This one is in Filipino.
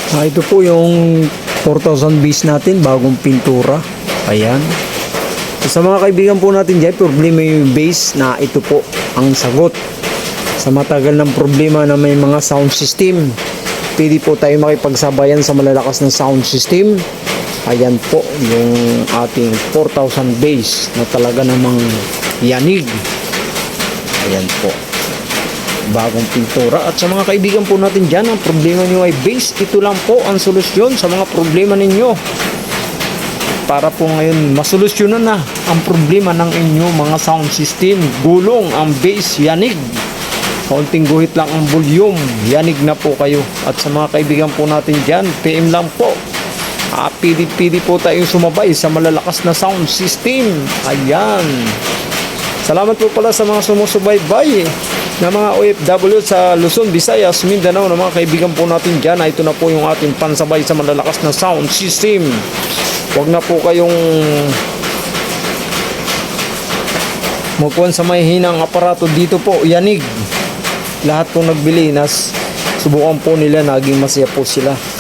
Ito po yung 4,000 base natin, bagong pintura. Ayan. Sa mga kaibigan po natin dyan, problema yung base na ito po ang sagot. Sa matagal ng problema na may mga sound system, pwede po tayo makipagsabayan sa malalakas na sound system. Ayan po yung ating 4,000 base na talaga namang yanig. Ayan po, bagong pintura. At sa mga kaibigan po natin dyan, ang problema nyo ay base, ito lang po ang solusyon sa mga problema ninyo. Para po ngayon masolusyonan na ang problema ng inyong mga sound system. Gulong ang base, yanig. Kaunting guhit lang ang volume, yanig na po kayo. At sa mga kaibigan po natin dyan, PM lang po. Pili po tayong sumabay sa malalakas na sound system. Ayan. Salamat po pala sa mga sumusubaybay na mga OFW sa Luzon, Visayas, Mindanao, na mga kaibigan po natin dyan. Ito na po yung ating pansabay sa malalakas na sound system. Huwag na po kayong magkuhan sa may hinang aparato dito po, yanig. Lahat po nagbili, subukan po nila, naging masaya po sila.